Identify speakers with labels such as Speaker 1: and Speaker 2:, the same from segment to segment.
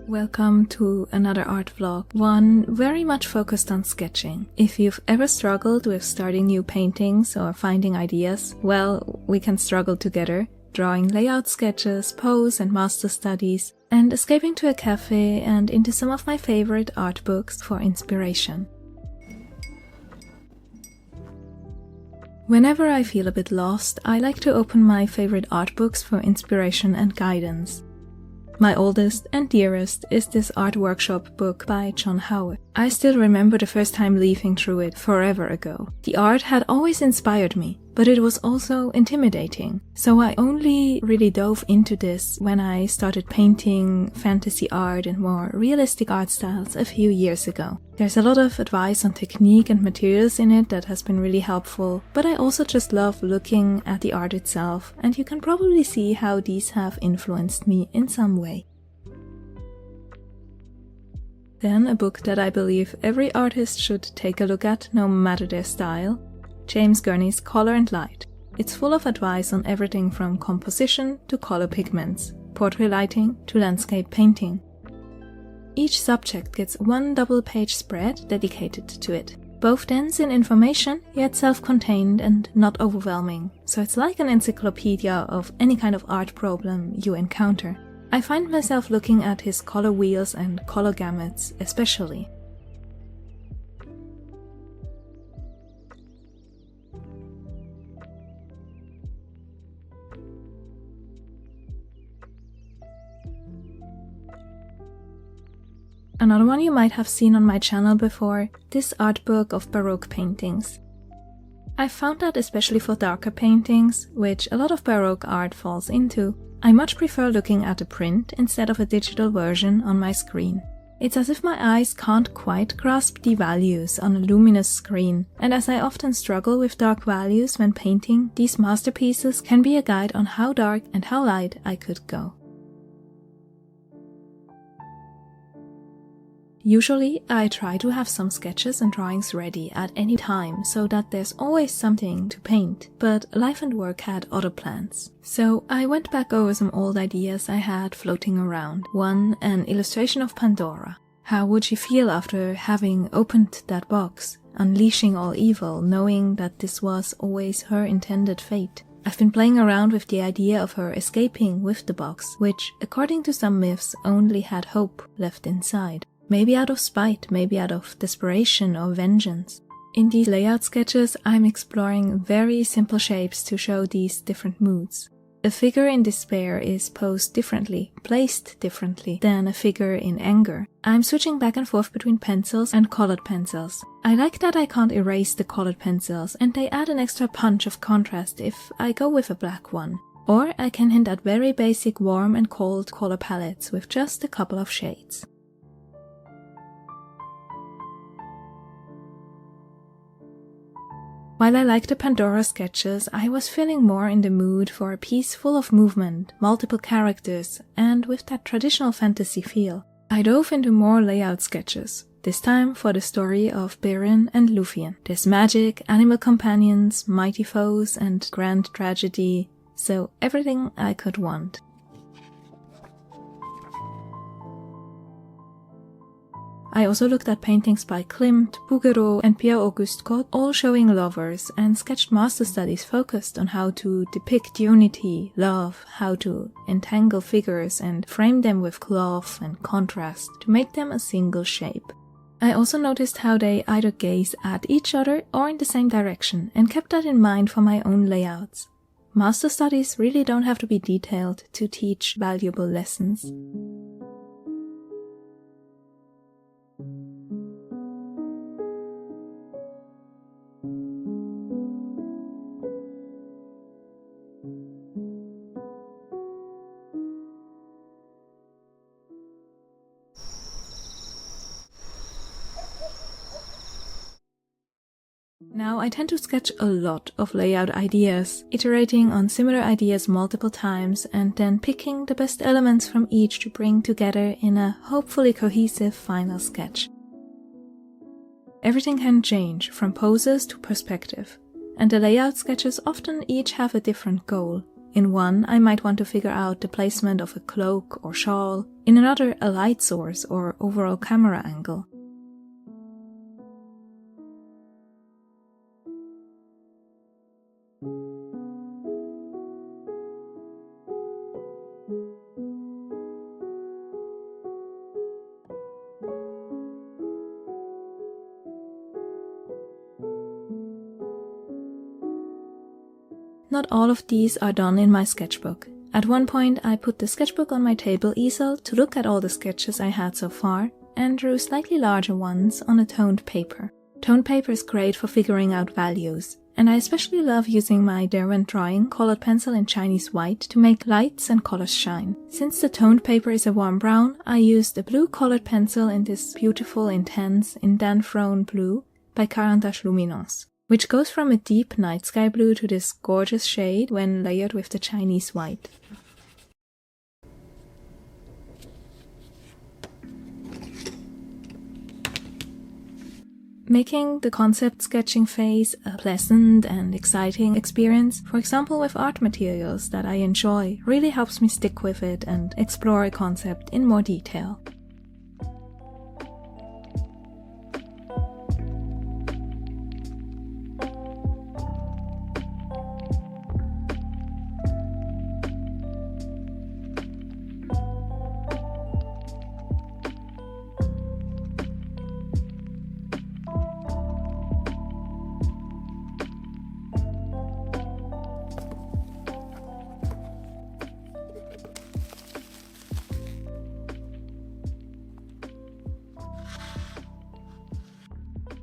Speaker 1: Welcome to another art vlog, one very much focused on sketching. If you've ever struggled with starting new paintings or finding ideas, well, we can struggle together, drawing layout sketches, pose and master studies, and escaping to a cafe and into some of my favorite art books for inspiration. Whenever I feel a bit lost, I like to open my favorite art books for inspiration and guidance. My oldest and dearest is this art workshop book by John Howe. I still remember the first time leafing through it forever ago. The art had always inspired me, but it was also intimidating. So I only really dove into this when I started painting fantasy art and more realistic art styles a few years ago. There's a lot of advice on technique and materials in it that has been really helpful, but I also just love looking at the art itself, and you can probably see how these have influenced me in some way. Then a book that I believe every artist should take a look at, no matter their style, James Gurney's Color and Light. It's full of advice on everything from composition to color pigments, portrait lighting to landscape painting. Each subject gets one double-page spread dedicated to it, both dense in information, yet self-contained and not overwhelming, so it's like an encyclopedia of any kind of art problem you encounter. I find myself looking at his color wheels and color gamuts especially. Another one you might have seen on my channel before, this art book of Baroque paintings. I found that especially for darker paintings, which a lot of Baroque art falls into, I much prefer looking at a print instead of a digital version on my screen. It's as if my eyes can't quite grasp the values on a luminous screen, and as I often struggle with dark values when painting, these masterpieces can be a guide on how dark and how light I could go. Usually, I try to have some sketches and drawings ready at any time so that there's always something to paint, but life and work had other plans. So I went back over some old ideas I had floating around. One, an illustration of Pandora. How would she feel after having opened that box, unleashing all evil, knowing that this was always her intended fate? I've been playing around with the idea of her escaping with the box, which, according to some myths, only had hope left inside. Maybe out of spite, maybe out of desperation or vengeance. In these layout sketches, I'm exploring very simple shapes to show these different moods. A figure in despair is posed differently, placed differently than a figure in anger. I'm switching back and forth between pencils and colored pencils. I like that I can't erase the colored pencils, and they add an extra punch of contrast if I go with a black one. Or I can hint at very basic warm and cold color palettes with just a couple of shades. While I like the Pandora sketches, I was feeling more in the mood for a piece full of movement, multiple characters, and with that traditional fantasy feel. I dove into more layout sketches, this time for the story of Beren and Lúthien. There's magic, animal companions, mighty foes, and grand tragedy, so everything I could want. I also looked at paintings by Klimt, Bouguereau and Pierre-Auguste Cotte, all showing lovers, and sketched master studies focused on how to depict unity, love, how to entangle figures and frame them with cloth and contrast to make them a single shape. I also noticed how they either gaze at each other or in the same direction, and kept that in mind for my own layouts. Master studies really don't have to be detailed to teach valuable lessons. Now I tend to sketch a lot of layout ideas, iterating on similar ideas multiple times and then picking the best elements from each to bring together in a hopefully cohesive final sketch. Everything can change from poses to perspective, and the layout sketches often each have a different goal. In one, I might want to figure out the placement of a cloak or shawl, in another a light source or overall camera angle. Not all of these are done in my sketchbook. At one point I put the sketchbook on my table easel to look at all the sketches I had so far and drew slightly larger ones on a toned paper. Toned paper is great for figuring out values, and I especially love using my Derwent Drawing colored pencil in Chinese white to make lights and colors shine. Since the toned paper is a warm brown, I used a blue colored pencil in this beautiful intense Indanfrone blue by Carantache Luminance, which goes from a deep night sky blue to this gorgeous shade when layered with the Chinese white. Making the concept sketching phase a pleasant and exciting experience, for example with art materials that I enjoy, really helps me stick with it and explore a concept in more detail.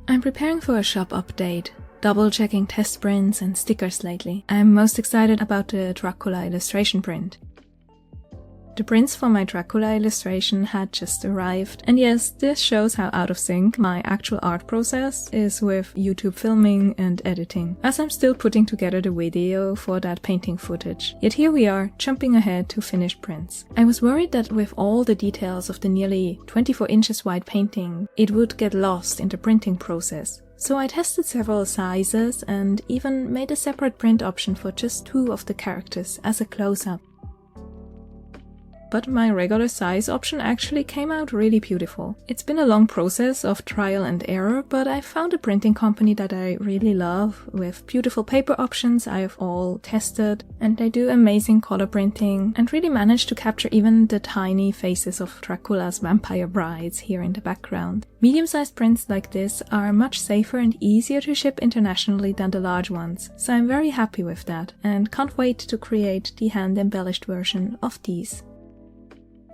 Speaker 1: I'm preparing for a shop update, double-checking test prints and stickers lately. I'm most excited about the Dracula illustration print. The prints for my Dracula illustration had just arrived, and yes, this shows how out of sync my actual art process is with YouTube filming and editing, as I'm still putting together the video for that painting footage. Yet here we are, jumping ahead to finished prints. I was worried that with all the details of the nearly 24 inches wide painting, it would get lost in the printing process. So I tested several sizes and even made a separate print option for just 2 of the characters as a close-up. But my regular size option actually came out really beautiful. It's been a long process of trial and error, but I found a printing company that I really love, with beautiful paper options I have all tested, and they do amazing color printing and really managed to capture even the tiny faces of Dracula's vampire brides here in the background. Medium-sized prints like this are much safer and easier to ship internationally than the large ones, so I'm very happy with that and can't wait to create the hand-embellished version of these.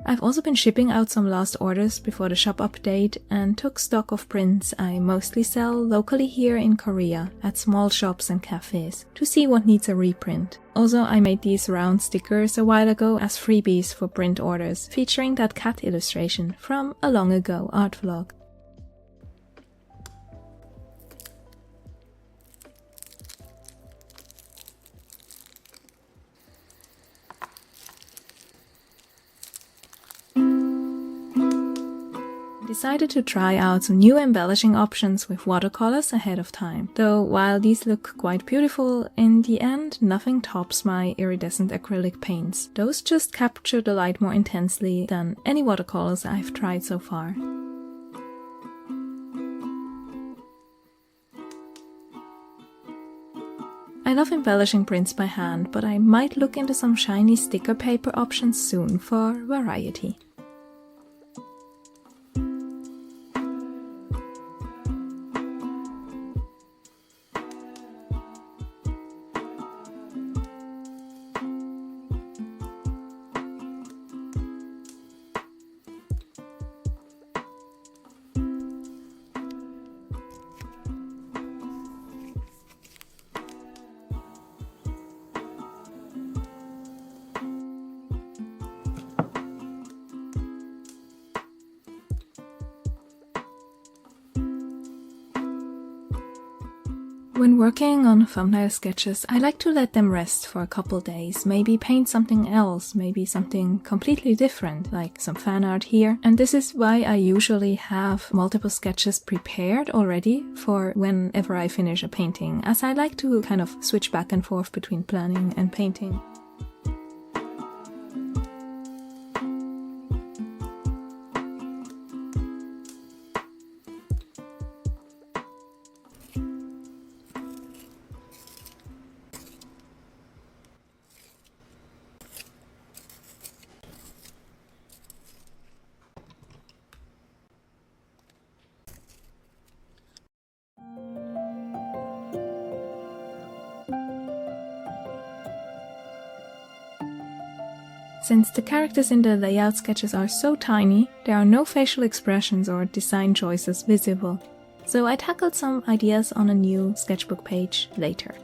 Speaker 1: I've also been shipping out some last orders before the shop update and took stock of prints I mostly sell locally here in Korea at small shops and cafes to see what needs a reprint. Also, I made these round stickers a while ago as freebies for print orders featuring that cat illustration from a long ago art vlog. Decided to try out some new embellishing options with watercolors ahead of time. Though while these look quite beautiful, in the end nothing tops my iridescent acrylic paints. Those just capture the light more intensely than any watercolors I've tried so far. I love embellishing prints by hand, but I might look into some shiny sticker paper options soon for variety. When working on thumbnail sketches, I like to let them rest for a couple days, maybe paint something else, maybe something completely different, like some fan art here. And this is why I usually have multiple sketches prepared already for whenever I finish a painting, as I like to kind of switch back and forth between planning and painting. Since the characters in the layout sketches are so tiny, there are no facial expressions or design choices visible, so I tackled some ideas on a new sketchbook page later.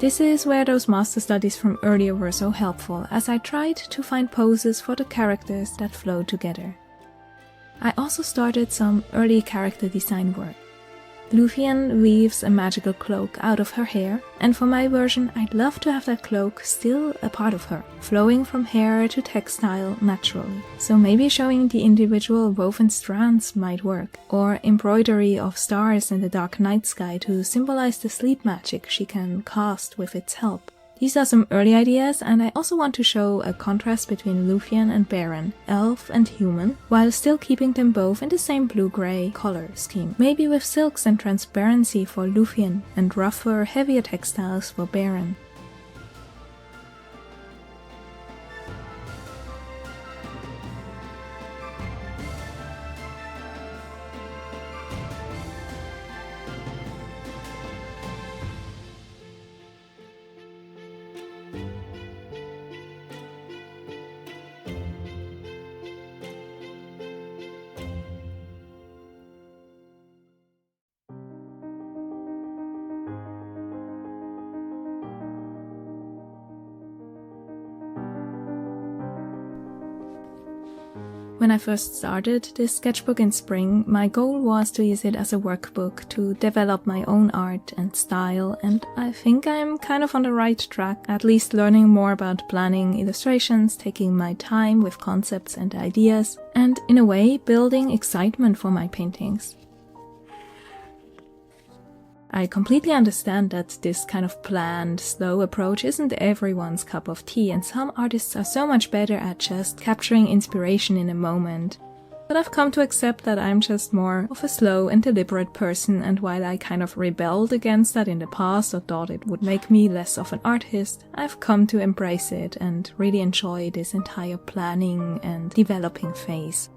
Speaker 1: This is where those master studies from earlier were so helpful, as I tried to find poses for the characters that flow together. I also started some early character design work. Luthien weaves a magical cloak out of her hair, and for my version I'd love to have that cloak still a part of her, flowing from hair to textile naturally. So maybe showing the individual woven strands might work, or embroidery of stars in the dark night sky to symbolize the sleep magic she can cast with its help. These are some early ideas, and I also want to show a contrast between Luthien and Baron, elf and human, while still keeping them both in the same blue-grey color scheme. Maybe with silks and transparency for Luthien, and rougher, heavier textiles for Baron. When I first started this sketchbook in spring, my goal was to use it as a workbook to develop my own art and style, and I think I'm kind of on the right track, at least learning more about planning illustrations, taking my time with concepts and ideas, and in a way building excitement for my paintings. I completely understand that this kind of planned, slow approach isn't everyone's cup of tea, and some artists are so much better at just capturing inspiration in a moment. But I've come to accept that I'm just more of a slow and deliberate person, and while I kind of rebelled against that in the past or thought it would make me less of an artist, I've come to embrace it and really enjoy this entire planning and developing phase.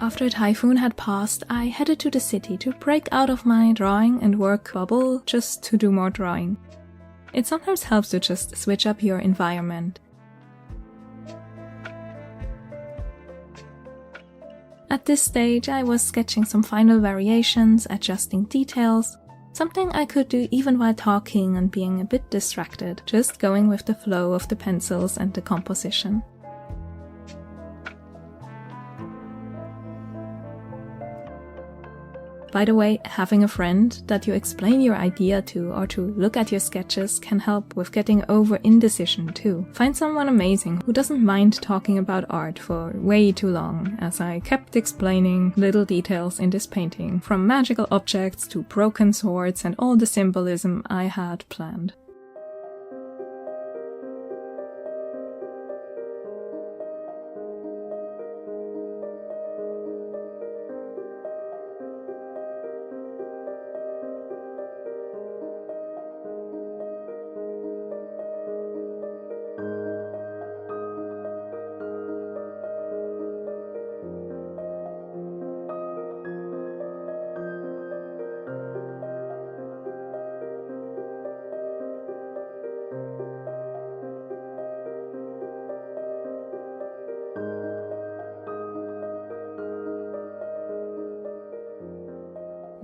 Speaker 1: After a typhoon had passed, I headed to the city to break out of my drawing and work bubble just to do more drawing. It sometimes helps to just switch up your environment. At this stage, I was sketching some final variations, adjusting details, something I could do even while talking and being a bit distracted, just going with the flow of the pencils and the composition. By the way, having a friend that you explain your idea to or to look at your sketches can help with getting over indecision too. Find someone amazing who doesn't mind talking about art for way too long, as I kept explaining little details in this painting, from magical objects to broken swords and all the symbolism I had planned.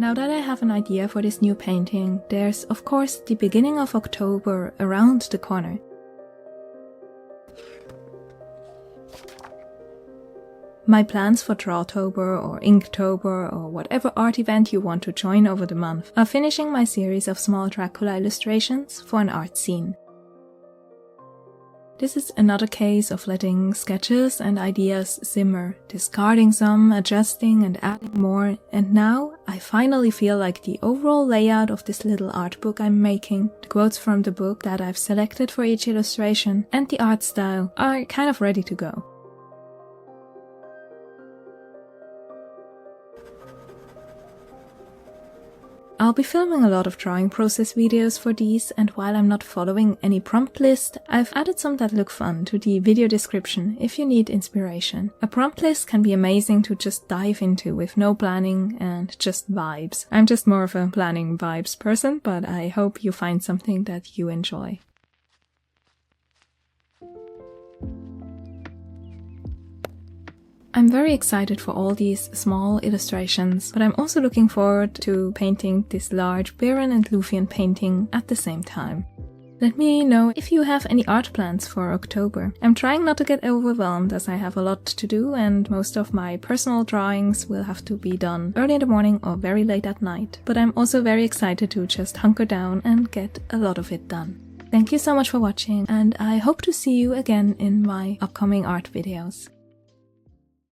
Speaker 1: Now that I have an idea for this new painting, there's of course the beginning of October around the corner. My plans for Drawtober or Inktober or whatever art event you want to join over the month are finishing my series of small Dracula illustrations for an art zine. This is another case of letting sketches and ideas simmer, discarding some, adjusting and adding more, and now I finally feel like the overall layout of this little art book I'm making, the quotes from the book that I've selected for each illustration, and the art style are kind of ready to go. I'll be filming a lot of drawing process videos for these, and while I'm not following any prompt list, I've added some that look fun to the video description if you need inspiration. A prompt list can be amazing to just dive into with no planning and just vibes. I'm just more of a planning vibes person, but I hope you find something that you enjoy. I'm very excited for all these small illustrations, but I'm also looking forward to painting this large Baron and Luthien painting at the same time. Let me know if you have any art plans for October. I'm trying not to get overwhelmed as I have a lot to do and most of my personal drawings will have to be done early in the morning or very late at night. But I'm also very excited to just hunker down and get a lot of it done. Thank you so much for watching, and I hope to see you again in my upcoming art videos.